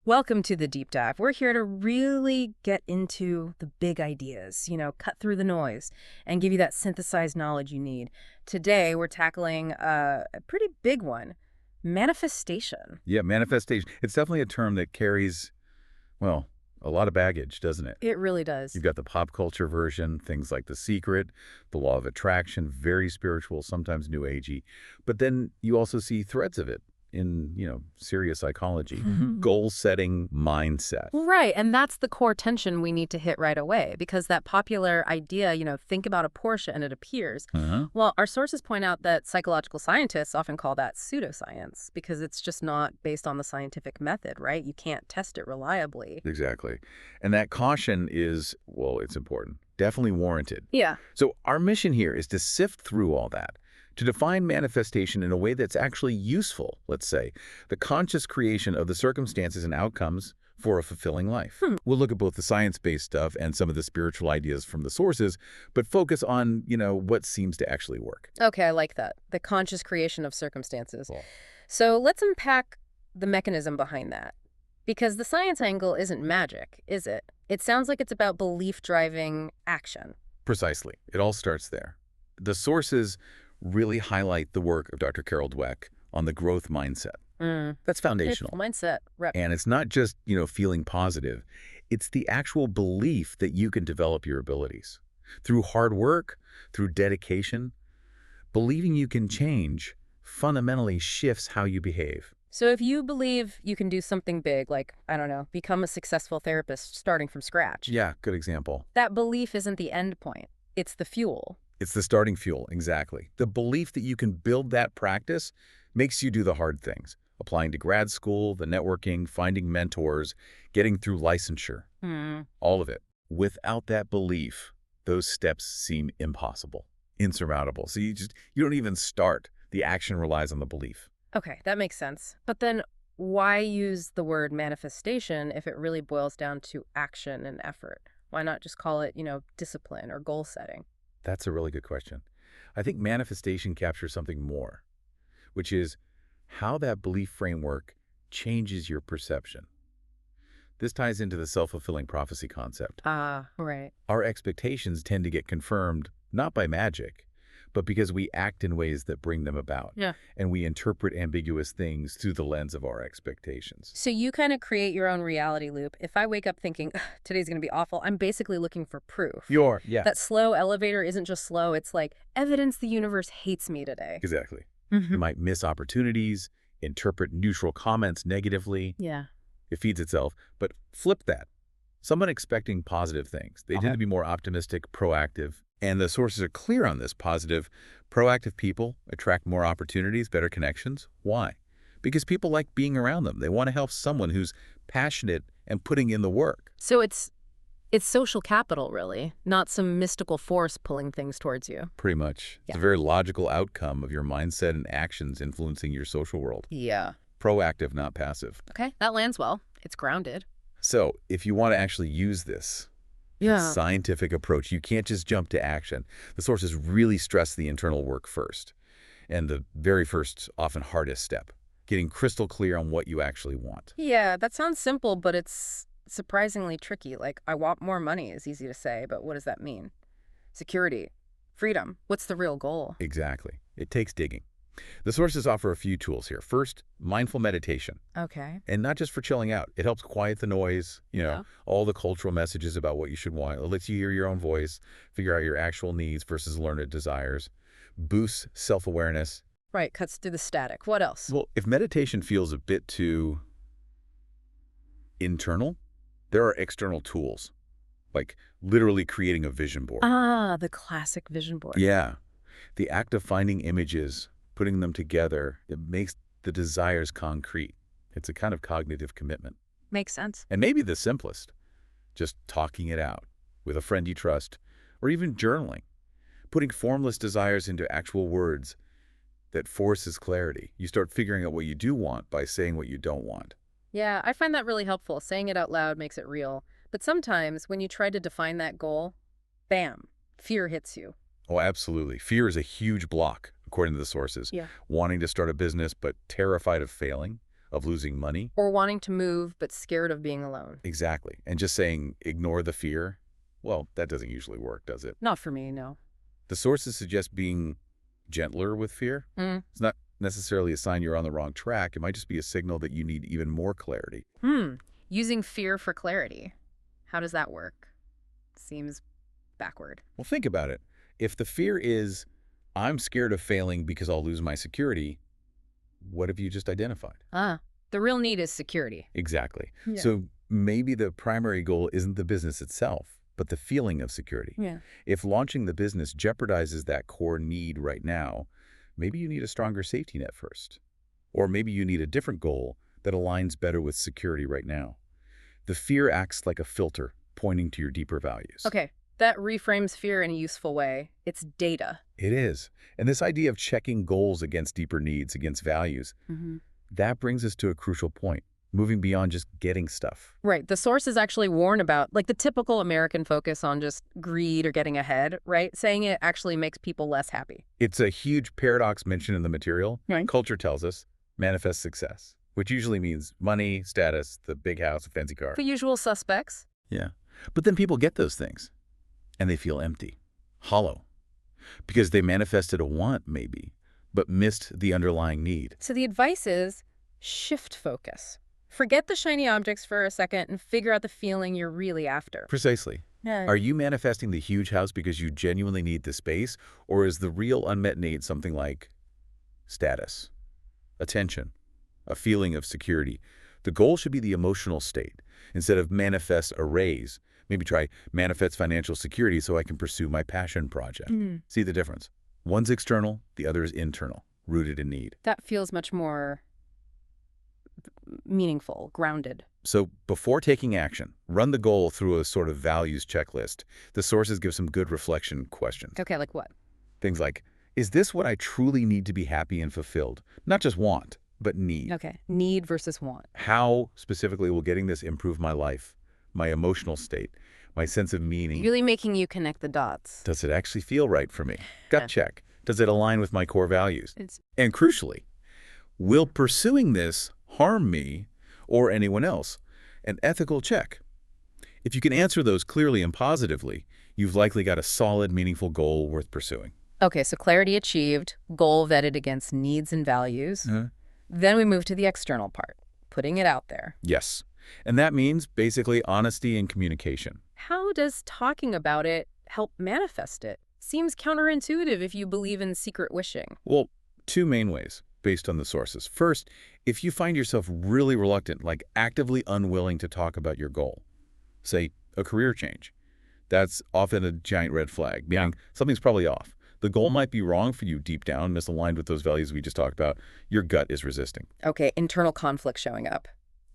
Welcome to the deep dive. We're here to really get into the big ideas, cut through the noise and give you that synthesized knowledge you need. Today, we're tackling a pretty big one, manifestation. Yeah, manifestation. It's definitely a term that carries, well, a lot of baggage, doesn't it? It really does. You've got the pop culture version, things like The Secret, the law of attraction, very spiritual, sometimes new agey. But then you also see threads of it in, serious psychology, goal-setting mindset. Right, and that's the core tension we need to hit right away, because that popular idea, think about a Porsche and it appears. Well, our sources point out that psychological scientists often call that pseudoscience because it's just not based on the scientific method, right? You can't test it reliably. Exactly. And that caution is, well, it's important, definitely warranted. Yeah. So our mission here is to sift through all that, to define manifestation in a way that's actually useful, let's say, the conscious creation of the circumstances and outcomes for a fulfilling life. We'll look at both the science-based stuff and some of the spiritual ideas from the sources, but focus on, what seems to actually work. Okay, I like that. The conscious creation of circumstances. Cool. So let's unpack the mechanism behind that. Because the science angle isn't magic, is it? It sounds like it's about belief driving action. Precisely. It all starts there. The sources really highlight the work of Dr. Carol Dweck on the growth mindset. That's foundational. Mindset. Rep. And it's not just, feeling positive. It's the actual belief that you can develop your abilities. Through hard work, through dedication, believing you can change fundamentally shifts how you behave. So if you believe you can do something big, like, I don't know, become a successful therapist starting from scratch. Yeah, good example. That belief isn't the end point. It's the fuel. It's the starting fuel, exactly. The belief that you can build that practice makes you do the hard things. Applying to grad school, the networking, finding mentors, getting through licensure. All of it. Without that belief, those steps seem impossible, insurmountable. So you don't even start. The action relies on the belief. Okay, that makes sense. But then why use the word manifestation if it really boils down to action and effort? Why not just call it, discipline or goal setting? That's a really good question. I think manifestation captures something more, which is how that belief framework changes your perception. This ties into the self-fulfilling prophecy concept. Right. Our expectations tend to get confirmed not by magic, but because we act in ways that bring them about. Yeah. And we interpret ambiguous things through the lens of our expectations. So you kind of create your own reality loop. If I wake up thinking, today's going to be awful, I'm basically looking for proof. Yeah. That slow elevator isn't just slow. It's like evidence the universe hates me today. Exactly. You might miss opportunities, interpret neutral comments negatively. Yeah. It feeds itself. But flip that. Someone expecting positive things. They tend to be more optimistic, proactive. And the sources are clear on this. Positive, proactive people attract more opportunities, better connections. Why? Because people like being around them. They want to help someone who's passionate and putting in the work. So it's social capital, really, not some mystical force pulling things towards you. Pretty much. Yeah. It's a very logical outcome of your mindset and actions influencing your social world. Yeah. Proactive, not passive. Okay, that lands well. It's grounded. So if you want to actually use this scientific approach, you can't just jump to action. The sources really stress the internal work first. And the very first, often hardest step, getting crystal clear on what you actually want. Yeah, that sounds simple, but it's surprisingly tricky. Like, I want more money is easy to say, but what does that mean? Security, freedom. What's the real goal? Exactly. It takes digging. The sources offer a few tools here. First, mindful meditation. Okay. And not just for chilling out. It helps quiet the noise, all the cultural messages about what you should want. It lets you hear your own voice, figure out your actual needs versus learned desires, boosts self-awareness. Right, cuts through the static. What else? Well, if meditation feels a bit too internal, there are external tools, like literally creating a vision board. The classic vision board. Yeah. The act of finding images, putting them together, it makes the desires concrete. It's a kind of cognitive commitment. Makes sense. And maybe the simplest, just talking it out with a friend you trust, or even journaling, putting formless desires into actual words that forces clarity. You start figuring out what you do want by saying what you don't want. Yeah, I find that really helpful. Saying it out loud makes it real. But sometimes when you try to define that goal, bam, fear hits you. Oh, absolutely. Fear is a huge block, according to the sources. Yeah. Wanting to start a business, but terrified of failing. of losing money. Or wanting to move, but scared of being alone. Exactly. And just saying, ignore the fear, well, that doesn't usually work, does it? Not for me, no. The sources suggest being gentler with fear. It's not necessarily a sign you're on the wrong track. It might just be a signal that you need even more clarity. Using fear for clarity. How does that work? Seems backward. Well, think about it. If the fear is, I'm scared of failing because I'll lose my security, what have you just identified? The real need is security. Exactly. Yeah. So maybe the primary goal isn't the business itself, but the feeling of security. Yeah. If launching the business jeopardizes that core need right now, maybe you need a stronger safety net first. Or maybe you need a different goal that aligns better with security right now. The fear acts like a filter pointing to your deeper values. Okay, that reframes fear in a useful way. It's data. It is. And this idea of checking goals against deeper needs, against values, that brings us to a crucial point, moving beyond just getting stuff. Right. The sources actually warn about, like, the typical American focus on just greed or getting ahead, right? Saying it actually makes people less happy. It's a huge paradox mentioned in the material. Right. Culture tells us manifest success, which usually means money, status, the big house, a fancy car. The usual suspects. Yeah. But then people get those things, and they feel empty, hollow, because they manifested a want, maybe, but missed the underlying need. So the advice is shift focus. Forget the shiny objects for a second and figure out the feeling you're really after. Precisely. Yeah. Are you manifesting the huge house because you genuinely need the space, or is the real unmet need something like status, attention, a feeling of security? The goal should be the emotional state. Instead of manifest a raise, maybe try manifest financial security so I can pursue my passion project. See the difference? One's external, the other is internal, rooted in need. That feels much more meaningful, grounded. So before taking action, run the goal through a sort of values checklist. The sources give some good reflection questions. Okay, like what? Things like, is this what I truly need to be happy and fulfilled? Not just want, but need. Okay, need versus want. How specifically will getting this improve my life, my emotional state, my sense of meaning? Really making you connect the dots. Does it actually feel right for me? Gut check. Does it align with my core values? And crucially, will pursuing this harm me or anyone else? An ethical check. If you can answer those clearly and positively, you've likely got a solid, meaningful goal worth pursuing. Okay, so clarity achieved, goal vetted against needs and values. Then we move to the external part, putting it out there. Yes. And that means basically honesty and communication. How does talking about it help manifest it? Seems counterintuitive if you believe in secret wishing. Well, two main ways based on the sources. First, if you find yourself really reluctant, like actively unwilling to talk about your goal, say a career change, that's often a giant red flag, meaning something's probably off. The goal might be wrong for you deep down, misaligned with those values we just talked about. Your gut is resisting. Okay, internal conflict showing up.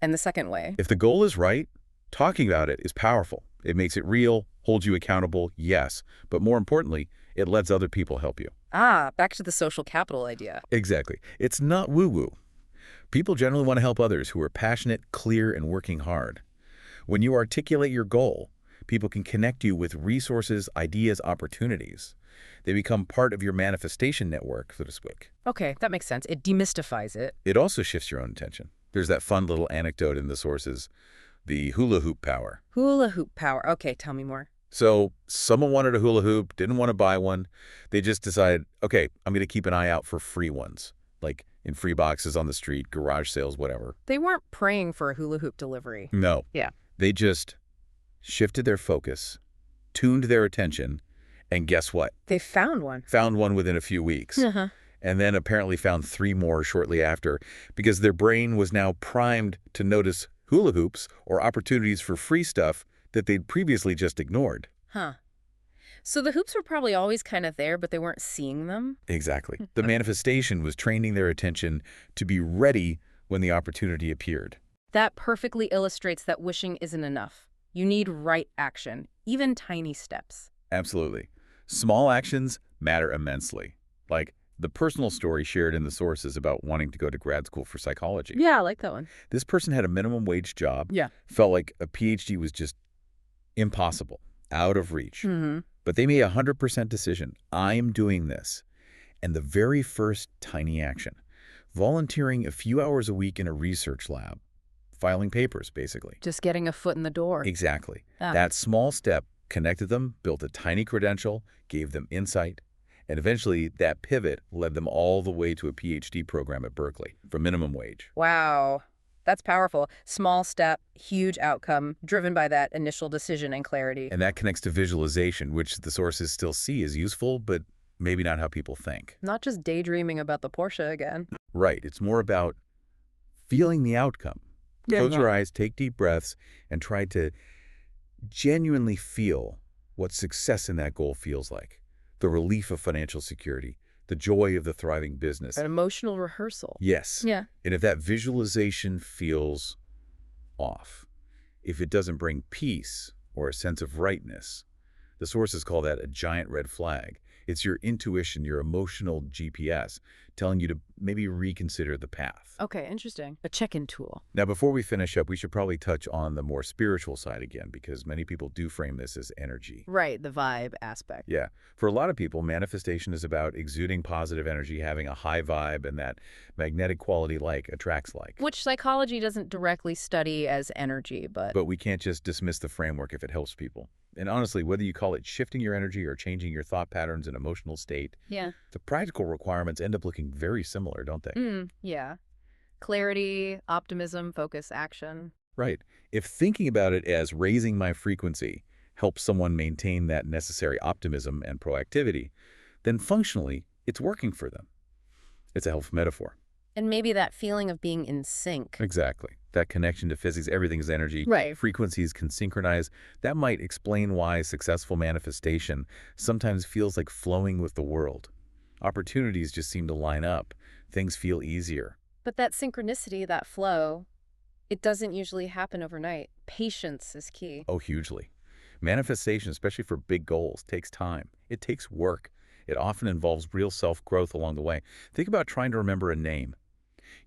And the second way? If the goal is right, talking about it is powerful. It makes it real, holds you accountable, yes. But more importantly, it lets other people help you. Back to the social capital idea. Exactly. It's not woo-woo. People generally want to help others who are passionate, clear, and working hard. When you articulate your goal, people can connect you with resources, ideas, opportunities. They become part of your manifestation network, so to speak. Okay, that makes sense. It demystifies it. It also shifts your own attention. There's that fun little anecdote in the sources, the hula hoop power. Hula hoop power. Okay, tell me more. So someone wanted a hula hoop, didn't want to buy one. They just decided, okay, I'm going to keep an eye out for free ones, like in free boxes on the street, garage sales, whatever. They weren't praying for a hula hoop delivery. No. Yeah. They just shifted their focus, tuned their attention, and guess what? They found one. Found one within a few weeks. And then apparently found 3 more shortly after, because their brain was now primed to notice hula hoops or opportunities for free stuff that they'd previously just ignored. So the hoops were probably always kind of there, but they weren't seeing them? Exactly. The manifestation was training their attention to be ready when the opportunity appeared. That perfectly illustrates that wishing isn't enough. You need right action, even tiny steps. Absolutely. Small actions matter immensely. Like the personal story shared in the sources about wanting to go to grad school for psychology. Yeah, I like that one. This person had a minimum wage job. Yeah. Felt like a PhD was just impossible, out of reach. But they made a 100% decision. I am doing this. And the very first tiny action, Volunteering a few hours a week in a research lab. Filing papers, basically. Just getting a foot in the door. Exactly. Ah. That small step connected them, built a tiny credential, gave them insight, and eventually that pivot led them all the way to a PhD program at Berkeley for minimum wage. Wow. That's powerful. Small step, huge outcome, driven by that initial decision and clarity. And that connects to visualization, which the sources still see as useful, but maybe not how people think. Not just daydreaming about the Porsche again. Right. It's more about feeling the outcome. Close your eyes, take deep breaths, and try to genuinely feel what success in that goal feels like. The relief of financial security, the joy of the thriving business. An emotional rehearsal. Yes. Yeah. And if that visualization feels off, if it doesn't bring peace or a sense of rightness, the sources call that a giant red flag. It's your intuition, your emotional GPS, telling you to maybe reconsider the path. Okay, interesting. A check-in tool. Now, before we finish up, we should probably touch on the more spiritual side again, because many people do frame this as energy. Right, the vibe aspect. Yeah. For a lot of people, manifestation is about exuding positive energy, having a high vibe, and that magnetic quality like attracts like. Which psychology doesn't directly study as energy, but... But we can't just dismiss the framework if it helps people. And honestly, whether you call it shifting your energy or changing your thought patterns and emotional state, yeah. the practical requirements end up looking very similar, don't they? Yeah. Clarity, optimism, focus, action. Right. If thinking about it as raising my frequency helps someone maintain that necessary optimism and proactivity, then functionally, it's working for them. It's a helpful metaphor. And maybe that feeling of being in sync. Exactly. That connection to physics, everything is energy. Right. Frequencies can synchronize. That might explain why successful manifestation sometimes feels like flowing with the world. Opportunities just seem to line up. Things feel easier. But that synchronicity, that flow, it doesn't usually happen overnight. Patience is key. Oh, hugely. Manifestation, especially for big goals, takes time. It takes work. It often involves real self-growth along the way. Think about trying to remember a name.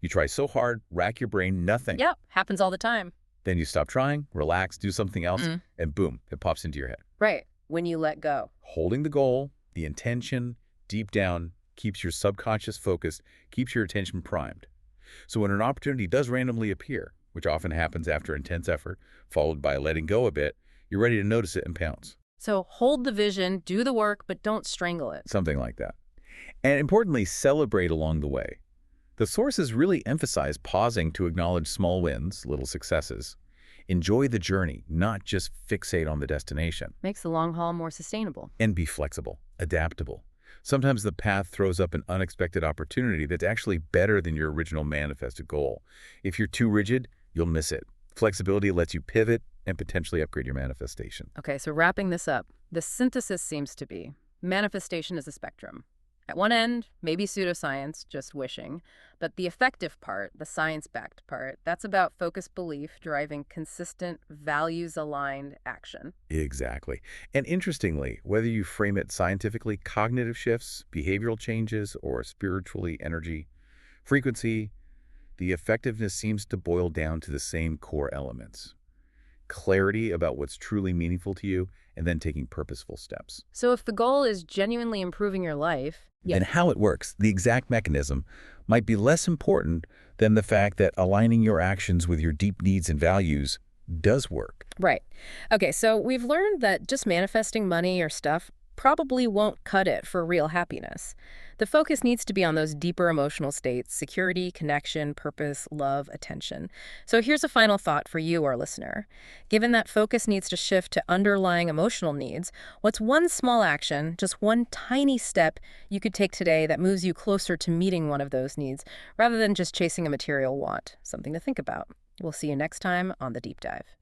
You try so hard, rack your brain, nothing. Yep, happens all the time. Then you stop trying, relax, do something else, and boom, it pops into your head. Right, when you let go. Holding the goal, the intention, deep down, keeps your subconscious focused, keeps your attention primed. So when an opportunity does randomly appear, which often happens after intense effort, followed by letting go a bit, you're ready to notice it and pounce. So hold the vision, do the work, but don't strangle it. Something like that. And importantly, celebrate along the way. The sources really emphasize pausing to acknowledge small wins, little successes. Enjoy the journey, not just fixate on the destination. Makes the long haul more sustainable. And be flexible, adaptable. Sometimes the path throws up an unexpected opportunity that's actually better than your original manifested goal. If you're too rigid, you'll miss it. Flexibility lets you pivot and potentially upgrade your manifestation. Okay, so wrapping this up, the synthesis seems to be manifestation is a spectrum. At one end, maybe pseudoscience, just wishing, but the effective part, the science-backed part, that's about focused belief driving consistent, values-aligned action. Exactly. And interestingly, whether you frame it scientifically, cognitive shifts, behavioral changes, or spiritually energy, frequency, the effectiveness seems to boil down to the same core elements. Clarity about what's truly meaningful to you, and then taking purposeful steps. So if the goal is genuinely improving your life, then how it works, the exact mechanism, might be less important than the fact that aligning your actions with your deep needs and values does work. Right. Okay, so we've learned that just manifesting money or stuff probably won't cut it for real happiness. The focus needs to be on those deeper emotional states: security, connection, purpose, love, attention. So here's a final thought for you, our listener. Given that focus needs to shift to underlying emotional needs, what's one small action, just one tiny step you could take today that moves you closer to meeting one of those needs, rather than just chasing a material want? Something to think about. We'll see you next time on The Deep Dive.